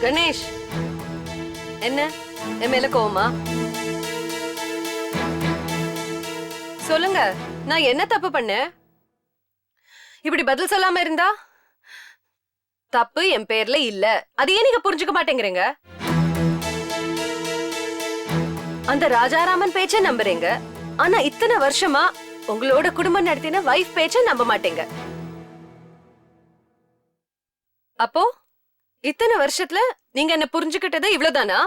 கணேஷ், என்ன என் மேல கோவமா? சொல்லுங்க, நான் என்ன தப்பு பண்ணேன்? இப்படி பதில் சொல்லாம இருந்தா? தப்பு என் பேர்ல இல்ல, அதையே நீங்க புரிஞ்சுக்க மாட்டேங்கிறீங்க. அந்த ராஜாராமன் பேச்ச நம்புறீங்க, ஆனா இத்தனை வருஷமா உங்களோட குடும்பம் நடத்தின வைஃப் பேச்ச நம்ப மாட்டேங்க. அப்போ இத்தனை வருஷத்துல நீங்க என்ன புரிஞ்சுக்கிட்டது இவ்வளவுதானா?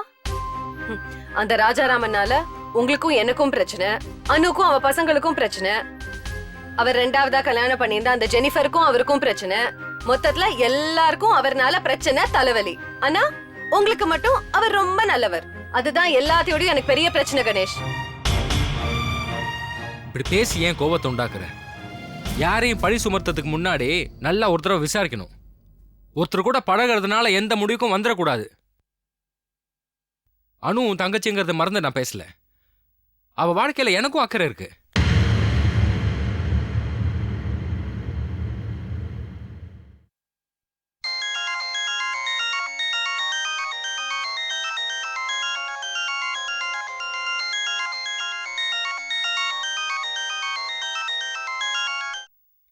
அந்த ராஜாராமனால உங்களுக்கும் எனக்கும் பிரச்சனை, அனுக்கும் அவ பசங்களுக்கும் பிரச்சனை, அவர் ரெண்டாவதா கல்யாணம் பண்ணியிருந்த அந்த ஜெனிஃபருக்கும் அவருக்கும் பிரச்சனை, மொத்தத்துல எல்லாருக்கும் அவர்னால பிரச்சனை, தலைவலி. ஆனா உங்களுக்கு மட்டும் அவர் ரொம்ப நல்லவர். அதுதான் எல்லாத்தையோடயும் எனக்கு பெரிய பிரச்சனை கணேஷ். இப்படி பேசி ஏன் கோபத்தை உண்டாக்குற? யாரையும் பழி சுமர்த்ததுக்கு முன்னாடி நல்லா ஒரு தடவை விசாரிக்கணும். ஒருத்தர் கூட பழகிறதுனால எந்த முடிவுக்கும் வந்துடக்கூடாது. அனு தங்கச்சிங்கிறத மறந்து நான் பேசல. அவ வாழ்க்கையில எனக்கும் அக்கறை இருக்கு.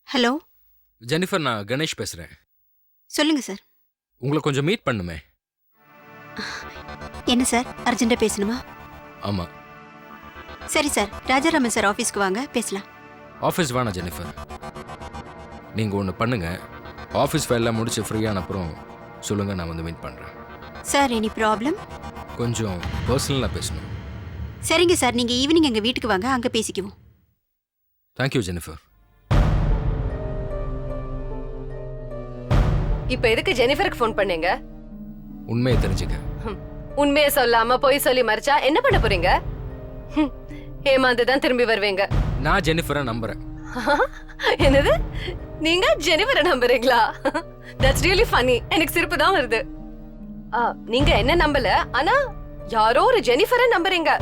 ஹலோ ஜெனிஃபர், நான் கணேஷ் பேசுறேன். சொல்லுங்க சார். உங்களை கொஞ்சம் மீட் பண்ணுமே. என்ன சார், அர்ஜென்ட்டா பேசணுமா? ஆமா. சரி சார், ராஜாராமன் சார் ஆஃபீஸ்க்கு வாங்க, பேசலாம். ஆஃபீஸ் வேணாம் ஜெனிஃபர். நீங்கள் ஒன்று பண்ணுங்க, ஆஃபீஸ் ஃபைல்லாம் முடிச்சு ஃப்ரீயான அப்புறம் சொல்லுங்கள், நான் வந்து மீட் பண்ணுறேன். Sir, any problem? கொஞ்சம் பர்சனலாக பேசணும். சரிங்க சார், நீங்கள் ஈவினிங் எங்கள் வீட்டுக்கு வாங்க, அங்கே பேசிக்குவோம். Thank you Jennifer. இப்ப எதுக்கு ஜெனிஃபருக்கு ஃபோன் பண்ணீங்க? உண்மையை தெரிஞ்சுக்க. உண்மையை சொல்லாம பொய் சொல்லி மறைச்சா என்ன பண்ண போறீங்க? ஏமாந்து தான் திரும்பி வருவீங்க. நான் ஜெனிஃபரை நம்புறேன். என்னது, நீங்க ஜெனிஃபரை நம்புறீங்களா? That's really funny. எனக்கு சிரிப்பு தான் வருது. நீங்க என்ன நம்பல, ஆனா யாரோ ஒரு ஜெனிஃபரை நம்புறீங்க.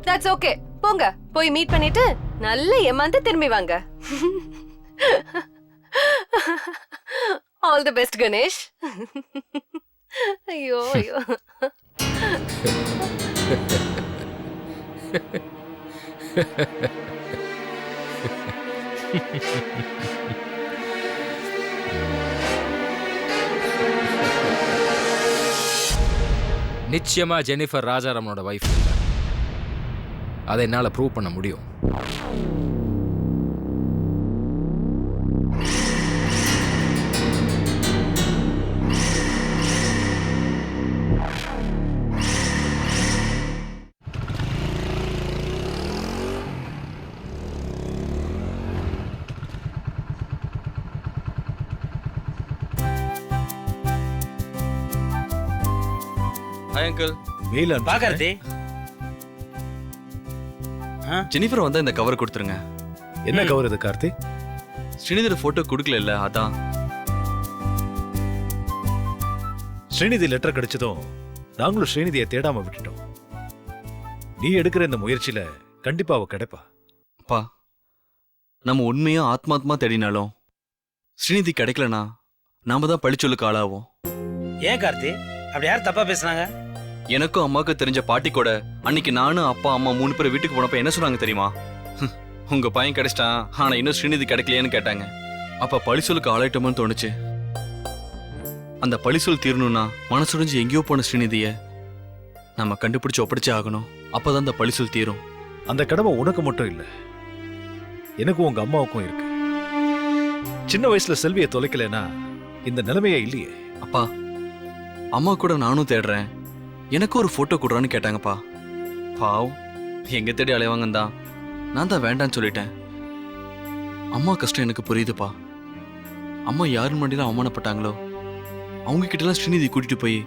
That's okay. போங்க, போய் மீட் பண்ணிட்டு நல்ல ஏமாந்து திரும்பி வாங்க. All the best Ganesh. ஐயோ ஐயோ. நிச்சயமா ஜெனிஃபர் ராஜாராமனோட வைஃப் இல்லை. அதை என்னால் ப்ரூவ் பண்ண முடியும். Hi uncle. மெயில் பாக்கறதே. ஜெனிஃபர் வந்தா இந்த கவர் கொடுத்துருங்க. என்ன கவர் இது கார்த்தி? ஸ்ரீநிதியோட போட்டோ கொடுக்கல இல்ல, அதான். ஸ்ரீநிதி லெட்டர் கிடைச்சதும் நாங்களும் ஸ்ரீநிதியை தேடாம விட்டுட்டோம். நீ எடுக்கிற இந்த முயற்சியில கண்டிப்பா அவ கிடைப்பா. அப்பா, நம்ம உண்மையா ஆத்மாத்மா தேடினாலும் ஸ்ரீநிதி கிடைக்கலனா நாம தான் பழிச்சொல்லுக்கு ஆளாவோம். ஏன் கார்த்தி அப்படி யார் தப்பா பேசுனாங்க? எனக்கும் அம்மாவுக்கு தெரிஞ்ச பாட்டி கூட அன்னைக்கு நானும் அப்பா அம்மா 3 பேர் வீட்டுக்கு போனப்ப என்ன சொன்னாங்க தெரியுமா? உங்க பையன் கிடைச்சிட்டான், ஆனா இன்னும் ஸ்ரீநிதி கிடைக்கலையேன்னு கேட்டாங்க. அப்ப பழிசொலுக்கு ஆளாயிட்டோம்னு தோணுச்சு. அந்த பழிசொல் தீரணும்னா மனசுடைஞ்சு எங்கேயோ போன ஸ்ரீநிதிய நம்ம கண்டுபிடிச்சு ஒப்படைச்சே ஆகணும். அப்பதான் அந்த பழிசொல் தீரும். அந்த கடமை உனக்கு மட்டும் இல்ல, எனக்கும் உங்க அம்மாவுக்கும் இருக்கு. சின்ன வயசுல செல்வியை தொலைக்கலனா இந்த நிலைமையே இல்லையே. அப்பா, அம்மா கூட நானும் தேடுறேன், எனக்கு ஒரு போட்டோ கொடுறான்னு கேட்டாங்கப்பா. பாவம், எங்க தேடி அலைவாங்கன்னு தான் நான் தான் வேண்டான்னு சொல்லிட்டேன். அம்மா கஷ்டம் எனக்கு புரியுதுப்பா. அம்மா யாரு முன்னாடிலாம் அவமானப்பட்டாங்களோ அவங்க கிட்டலாம் ஸ்ரீநிதி கூட்டிட்டு போய்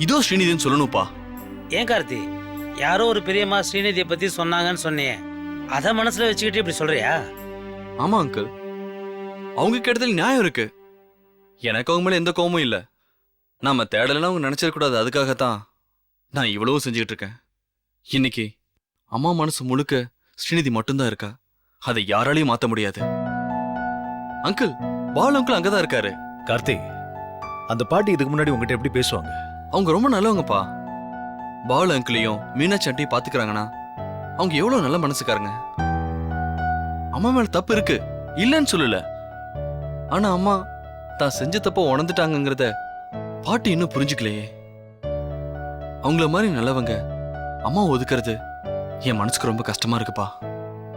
இதோ ஸ்ரீநிதின்னு சொல்லணும்ப்பா. ஏன் கார்த்தி, யாரோ ஒரு பெரியம்மா ஸ்ரீநிதியை பத்தி சொன்னாங்கன்னு சொன்னியே, அத மனசுல வச்சுக்கிட்டு இப்படி சொல்றியா? ஆமா அங்கிள், அவங்க கேட்டதில் நியாயம் இருக்கு. எனக்கு அவங்க மேல எந்த கோபமும் இல்ல. நாம தேடலாம் அவங்க நினைச்சிடக்கூடாது, அதுக்காகத்தான் நான் இவ்வளவு செஞ்சுக்கிட்டு இருக்கேன். இன்னைக்கு அம்மா மனசு முழுக்க ஸ்ரீநிதி மட்டும்தான் இருக்கா. அதை யாராலையும் மாத்த முடியாது. அங்கிள், பால் அங்கிள் அங்கதான் இருக்காரு. கார்த்தி, அந்த பாட்டி இதுக்கு முன்னாடி உங்ககிட்ட எப்படி பேசுவாங்க? அவங்க ரொம்ப நல்லவங்கப்பா. பாலு அங்கிளையும் மீனாட்சி ஆண்டியும் பாத்துக்கிறாங்கன்னா அவங்க எவ்வளவு நல்ல மனசுக்காரங்க. அம்மா மேல தப்பு இருக்கு, இல்லன்னு சொல்லல. ஆனா அம்மா தான் செஞ்ச தப்ப உணர்ந்துட்டாங்கங்கிறத பாட்டி இன்னும் புரிஞ்சுக்கலையே. அவங்கள மாதிரி நல்லவங்க அம்மா ஒதுக்குறது என் மனசுக்கு ரொம்ப கஷ்டமா இருக்குப்பா.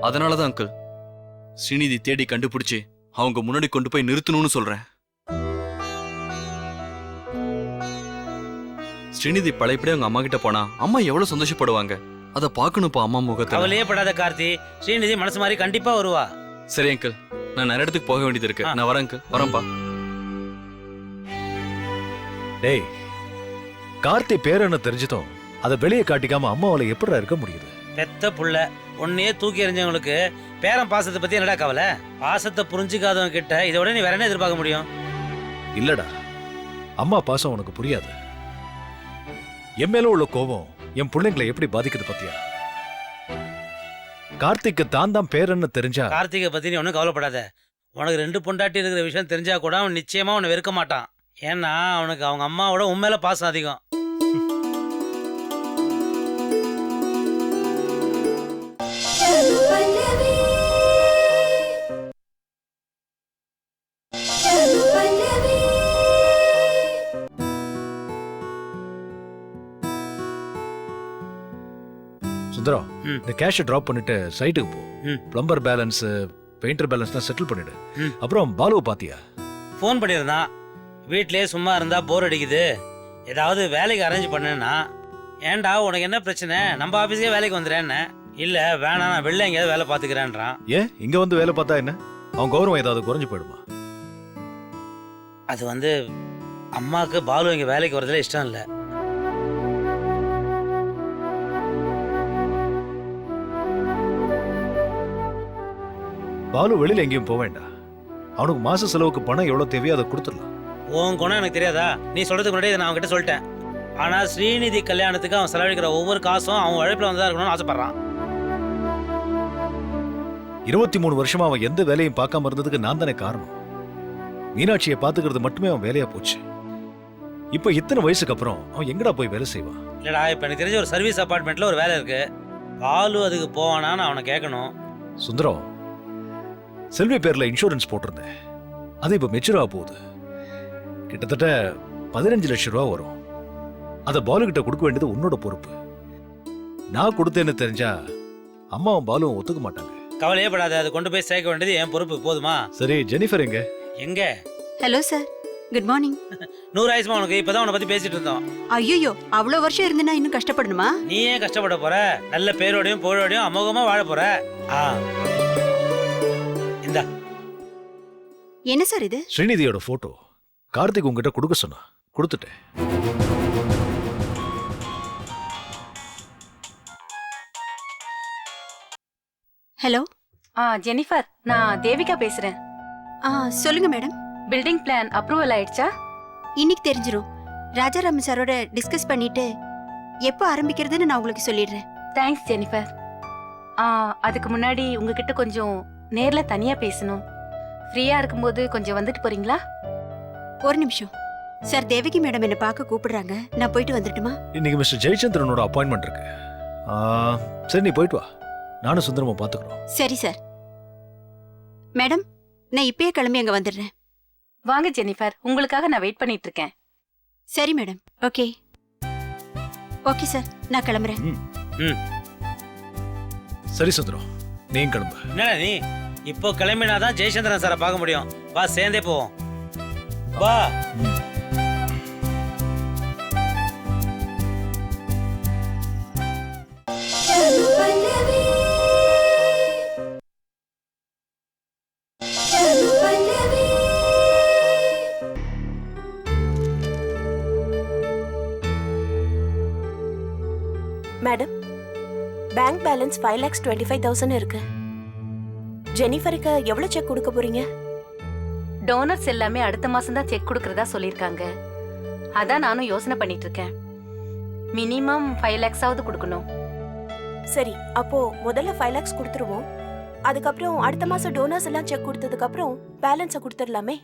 அதனாலதான் அங்கிள் ஸ்ரீநிதி தேடி கண்டுபிடிச்சு அவங்க முன்னாடி கொண்டு போய் நிறுத்தணும்னு சொல்றேன். ஸ்ரீநிதி பழையபடி அவங்க அம்மா கிட்ட போனா அம்மா எவ்வளவு சந்தோஷப்படுவாங்க. அதை பார்க்கணும்ப்பா அம்மா முகத்தை. அவளையே படாத கார்த்தி, ஸ்ரீநிதி மனசு மாதிரி கண்டிப்பா வருவா. சரி அங்கிள், நான் நிறைய இடத்துக்கு போக வேண்டியது இருக்கு. நான் வரேன் அங்கிள், வரேன்ப்பா. டேய், கார்த்தி பேரன்னு தெரிஞ்சதும் அதை வெளியே காட்டிக்காம அம்மாவால எப்படிடா இருக்க முடியுது? பெத்த புள்ள உன்னையே தூக்கி எறிஞ்சவங்களுக்கு பேரன் பாசத்தை பத்தி என்னடா கவலை? பாசத்தை புரிஞ்சுக்காதவங்க கிட்ட இதை விட நீ வேற என்ன எதிர்பார்க்க முடியும்? இல்லடா, அம்மா பாசம் உனக்கு புரியாது. என் மேல உள்ள கோபம் என் பிள்ளைங்களை எப்படி பாதிக்குது பத்தியா? கார்த்திக்கு தான் பேரன்னு தெரிஞ்சா கார்த்திகை பத்தி நீ ஒன்றும் கவலைப்படாத. உனக்கு 2 பொண்டாட்டி இருக்கிற விஷயம் தெரிஞ்சா கூட அவன் நிச்சயமா உன்னை வெறுக்க மாட்டான். ஏன்னா அவனுக்கு அவங்க அம்மாவோட உண்மையில பாசம் அதிகம். சுந்தரம், ம். இந்த கேஷை டிராப் பண்ணிட்டு சைட்டுக்கு போ. ம். பிளம்பர் பேலன்ஸ், பெயிண்டர் பேலன்ஸ்லாம் செட்டில் பண்ணிடு. ம். அப்புறம் பாலுவை பாத்தியா? ஃபோன் பண்ணியிருந்தான். வீட்டிலேயே சும்மா இருந்தா போர் அடிக்குது, ஏதாவது வேலைக்கு அரேஞ்ச் பண்ணுன்னா. ஏன்டா உனக்கு என்ன பிரச்சனை, நம்ம ஆஃபீஸே வேலைக்கு வந்துடுறேன்னு. இல்லை வேணாம், நான் வெளில எங்கேயாவது வேலை பார்த்துக்கிறேன்றான். ஏன் இங்க வந்து வேலை பார்த்தா என்ன? அவன் கௌரவம் ஏதாவது குறைஞ்சு போயிடுமா? அது வந்து அம்மாவுக்கு பாலு இங்கே வேலைக்கு வரதுல இஷ்டம் இல்லை. பாலு வெளியில எங்கேயும் போக வேண்டாம். அவனுக்கு மாச செலவுக்கு பணம் எவ்வளவு தேவையோ அதை கொடுத்துடலாம். உன் குணம் எனக்கு தெரியாதா? நீ சொல்றதுக்கு முன்னாடி இதை நான் அவன்கிட்ட சொல்லிட்டேன். ஆனா ஸ்ரீநிதி கல்யாணத்துக்கு அவன் செலவழிக்கிற ஒவ்வொரு காசும் அவன் உழைப்புல வந்ததா இருக்கணும்னு ஆசைப்படுறான். 23 வருஷமா அவன் எந்த வேலையும் பார்க்காம இருந்ததுக்கு நான் தானே காரணம். மீனாட்சியை பாத்துக்கிறது மட்டுமே அவன் வேலையா போச்சு. இப்ப இத்தனை வயசுக்கு அப்புறம் அவன் எங்கடா போய் வேலை செய்வான்? இல்லடா, இப்ப எனக்கு தெரிஞ்ச ஒரு சர்வீஸ் அபார்ட்மெண்ட்ல ஒரு வேலை இருக்கு. பாலு அதுக்கு போவானான்னு அவனை கேட்கணும். சுந்தரம், செல்வி பேர்ல இன்சூரன்ஸ் போட்டிருந்தேன். அது இப்ப மெச்சூர் ஆக போகுது. கிட்டத்தட்ட 15 லட்சம் ரூபா வரும். அதை பாலு கிட்ட கொடுக்க வேண்டியது உன்னோட பொறுப்பு. நான் கொடுத்தேன்னு தெரிஞ்சா அம்மாவும் பாலுவும் ஒத்துக்க மாட்டாங்க. கவலையே படாத, அதை கொண்டு போய் சேர்க்க வேண்டியது என் பொறுப்பு. போதுமா? சரி, ஜெனிஃபர் எங்க? எங்க? Hello sir, good morning. 100 ஆயிரமா உனக்கு? இப்பதான் உன்னை பத்தி பேசிட்டு இருந்தோம். ஐயோ, அவ்வளோ வருஷம் இருந்துனா இன்னும் கஷ்டப்படணுமா? நீ ஏன் கஷ்டப்பட போற? நல்ல பேரோடையும் புகழோடையும் அமோகமா வாழ போற. இந்தா. என்ன சார் இது? ஸ்ரீநிதியோட போட்டோ. கார்த்திக் உங்ககிட்ட கொடுக்க சொன்னா, கொடுத்துட்டேன். ஹலோ. ஜெனிஃபர், நான் தேவிகா பேசுறேன். சொல்லுங்க மேடம். பில்டிங் பிளான் அப்ரூவல் ஆயிடுச்சா? இன்னைக்கு தெரிஞ்சிரும். ராஜாராமன் சாரோட டிஸ்கஸ் பண்ணிட்டு எப்போ ஆரம்பிக்கிறதுன்னு நான் உங்களுக்கு சொல்லிடுறேன். Thanks Jennifer. அதுக்கு முன்னாடி உங்ககிட்ட கொஞ்சம் நேர்ல தனியா பேசணும். ஃப்ரீயா இருக்கும்போது கொஞ்சம் வந்துட்டு போறீங்களா? ஒரு நிமிஷம் சார், தேவகி மேடம் என்ன பார்க்க கூப்பிடுறாங்க. நான் போயிட்டு வந்துட்டுமா? இன்னைக்கு மிஸ்டர் ஜெயச்சந்திரனோட அப்பாயின்மெண்ட் இருக்கு. சரி, நீ போயிட்டு வா. நானும் சுந்தரமும் பாத்துக்கிறோம். சரி சார். மேடம், நான் இப்பயே கிளம்பி அங்க வந்துடுறேன். வாங்க ஜெனிஃபர், உங்களுக்காக நான் வெயிட் பண்ணிட்டு இருக்கேன். சரி மேடம். ஓகே ஓகே சார், நான் கிளம்புறேன். சரி சுந்தரம், நீ கிளம்பு. என்ன நீ இப்போ கிளம்பினாதான் ஜெயச்சந்திரன் சாரை பார்க்க முடியும். வா, சேர்ந்தே போவோம். வா. மேடம், பேங்க் பேலன்ஸ் 5,25,000 இருக்கு. ஜெனிஃபருக்கு எவ்வளவு செக் கொடுக்க போறீங்க? டோனர்ஸ் எல்லாமே அடுத்த மாசம் தான் செக் கொடுக்கறதா சொல்லிருக்காங்க. அதான் நானும் யோசனை பண்ணிட்டு இருக்கேன். மினிமம் 5 lakhs கொடுக்கணும். சரி, அப்போ முதல்ல 5 lakhs கொடுத்துருவோம். அதுக்கப்புறம் அடுத்த மாசம் டோனர்ஸ் எல்லாம் செக் கொடுத்ததுக்கு அப்புறம் பேலன்ஸை கொடுத்துடலாமே.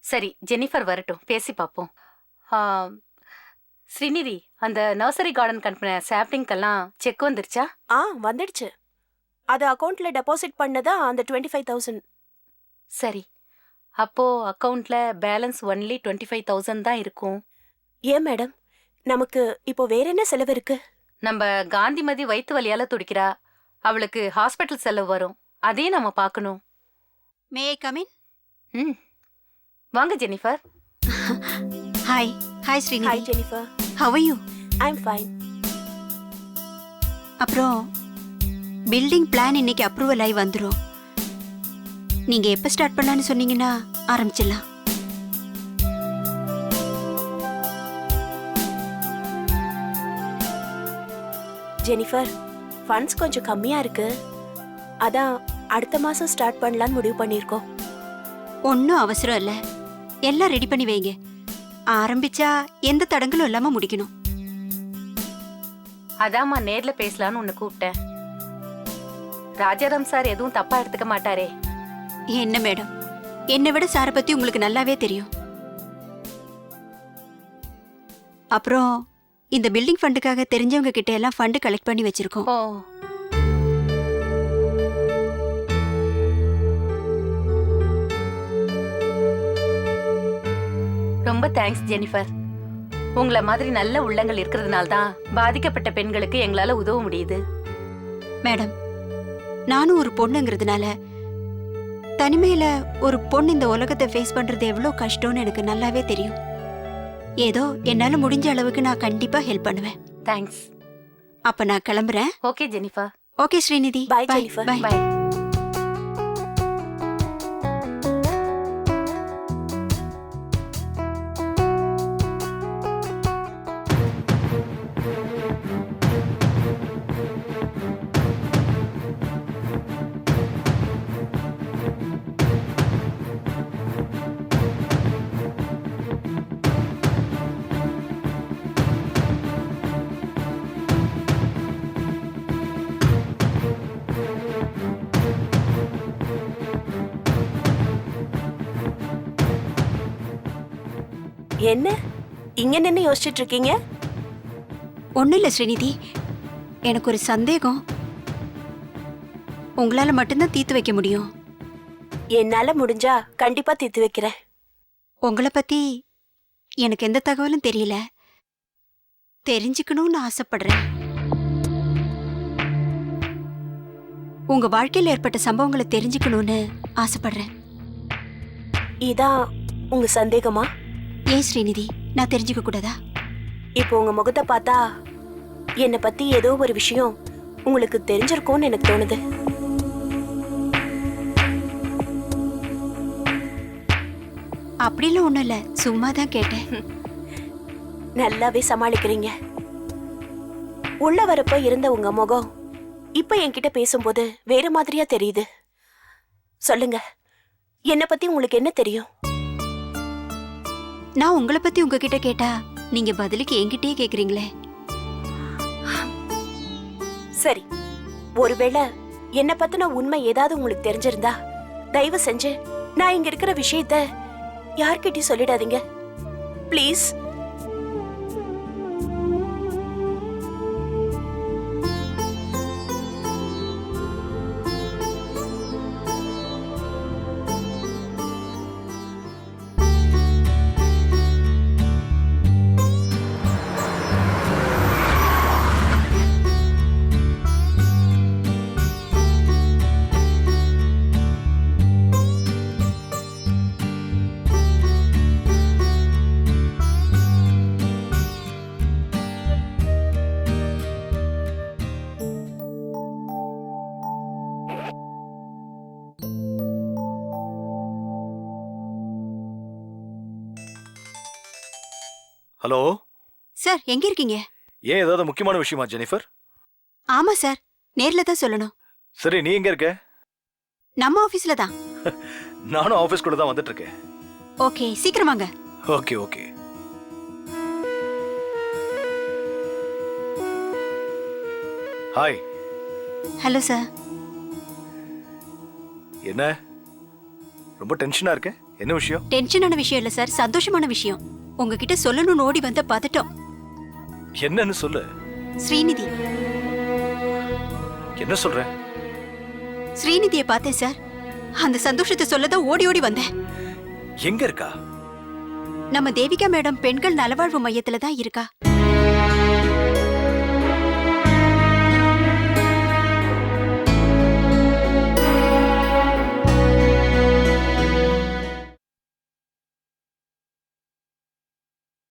சரி ஜெனிஃபர் வரட்டும், பேசி பார்ப்போம். ஆ, ஸ்ரீநிதி, அந்த நர்சரி கார்டன் கம்பெனி சாப்ளிங்கெல்லாம் செக் வந்துருச்சா? வந்துடுச்சு. அது அக்கவுண்ட்ல டெபாசிட் பண்ணதா அந்த 25,000. சரி, அப்போ அக்கவுண்ட்ல பேலன்ஸ் ஒன்லி 25,000 தான் இருக்கும். ஏன் மேடம், நமக்கு இப்போ வேற என்ன செலவு இருக்கு? நம்ம காந்திமதி வயித்து வலியால துடிக்கிறா, அவளுக்கு ஹாஸ்பிட்டல் செலவு வரும், அதையும் நம்ம பார்க்கணும். May I come in? ம், வாங்க Jennifer. Hi. Hi hi Srinidhi. Jennifer. How are you? I am fine. அப்புறம் பில்டிங் பிளான் இன்னைக்கு அப்ரூவல் ஆகி வந்துரும். நீங்க எப்ப ஸ்டார்ட் பண்ணலாம்னு சொன்னீங்கன்னா ஆரம்பிச்சிடலாம். ஜெனிஃபர், ஃபண்ட்ஸ் கொஞ்சம் கம்மியா இருக்கு. அதான் அடுத்த மாசம் ஸ்டார்ட் பண்ணலாம்னு முடிவு பண்ணியிருக்கோம். ஒன்றும் அவசரம் இல்லை, எல்லாம் ரெடி பண்ணி வைங்க. ஆரம்பிச்சா எந்த தடங்களும் இல்லாம முடிக்கணும். அதாம்மா நேர்ல பேசலான்னு உன்னை கூப்பிட்டேன். ராஜாராம் சார் எதுவும் தப்பா எடுத்துக்க மாட்டாரே? என்ன மேடம், என்னை விட சாரை பத்தி உங்களுக்கு நல்லாவே தெரியும். அப்புறம் இந்த பில்டிங் ஃபண்டுக்காக தெரிஞ்சவங்க கிட்ட எல்லாம் ஃபண்டு கலெக்ட் பண்ணி வச்சிருக்கோம். ஓ, ரொம்ப தேங்க்ஸ் ஜெனிஃபர். உங்களை மாதிரி நல்ல உள்ளங்கள் இருக்கிறதுனால தான் பாதிக்கப்பட்ட பெண்களுக்கு எங்களால உதவ முடியுது. மேடம், நானும் ஒரு பொண்ணுங்கிறதுனால தனிமையில ஒரு பொண்ணு இந்த உலகத்தை ஃபேஸ் பண்றது எவ்வளோ கஷ்டம்னு எனக்கு நல்லாவே தெரியும். ஏதோ என்னால முடிஞ்ச அளவுக்கு நான் கண்டிப்பா ஹெல்ப் பண்ணுவேன். தேங்க்ஸ். அப்ப நான் கிளம்புறேன். Okay Jennifer. Okay Srinidhi. Bye, Jennifer. Bye. Bye. என்ன இங்க நின்னு யோசிச்சுட்டு இருக்கீங்க? ஒன்றும் இல்லை ஸ்ரீநிதி, எனக்கு ஒரு சந்தேகம். உங்களால மட்டும்தான் தீர்த்து வைக்க முடியும். என்னால முடிஞ்சா கண்டிப்பா தீர்த்து வைக்கிறேன். உங்களை பத்தி எனக்கு எந்த தகவலும் தெரியல, தெரிஞ்சுக்கணும்னு ஆசைப்படுறேன். உங்க வாழ்க்கையில் ஏற்பட்ட சம்பவங்களை தெரிஞ்சுக்கணும்னு ஆசைப்படுறேன். இதான் உங்க சந்தேகமா? ஏன் ஸ்ரீநிதி, நான் தெரிஞ்சுக்க கூடாதா? இப்போ உங்க முகத்தை பார்த்தா என்னை பத்தி ஏதோ ஒரு விஷயம் உங்களுக்கு தெரிஞ்சிருக்கும்னு எனக்கு தோணுது. அப்படிலாம் ஒண்ணும் இல்ல, சும்மா தான் கேட்டேன். நல்லாவே சமாளிக்கிறீங்க. உள்ள வரப்ப இருந்த உங்க முகம் இப்ப என்கிட்ட பேசும்போது வேற மாதிரியா தெரியுது. சொல்லுங்க, என்னை பத்தி உங்களுக்கு என்ன தெரியும்? நான் உங்களை பத்தி உங்ககிட்ட கேட்டா நீங்க பதிலுக்கு என்கிட்டயே கேக்குறீங்களே. சரி, ஒருவேளை என்னை பத்தின உண்மை ஏதாவது உங்களுக்கு தெரிஞ்சிருந்தா தயவு செஞ்சு நான் இங்க இருக்கிற விஷயத்த யார்கிட்டயும் சொல்லிடாதீங்க ப்ளீஸ். ஹலோ சார், எங்க இருக்கீங்க? ஏன் ஏதாவது முக்கியமான விஷயமா ஜெனிஃபர்? ஆமா சார், நேர்ல தான் சொல்லணும். சரி, நீ எங்க இருக்க? நம்ம ஆபீஸ்ல தான். நானும் ஆபீஸ்குள்ள தான் வந்துட்டு இருக்கேன். ஓகே, சீக்கிரம் வாங்க. Okay okay. Hi. Hello sir. என்ன ரொம்ப டென்ஷனா இருக்கேன். என்ன விஷயம்? டென்ஷனான விஷயம் இல்ல சார், சந்தோஷமான விஷயம். உங்ககிட்ட சொல்லணும்னு ஓடி வந்த பதட்டம். என்னன்னு சொல்லு. ஸ்ரீநிதி. என்ன சொல்ற? ஸ்ரீநிதியை பார்த்தேன் சார். அந்த சந்தோஷத்தை சொல்லதான் ஓடி ஓடி வந்தேன். எங்க இருக்கா? நம்ம தேவிகா மேடம் பெண்கள் நலவாழ்வு மையத்துல தான் இருக்கா.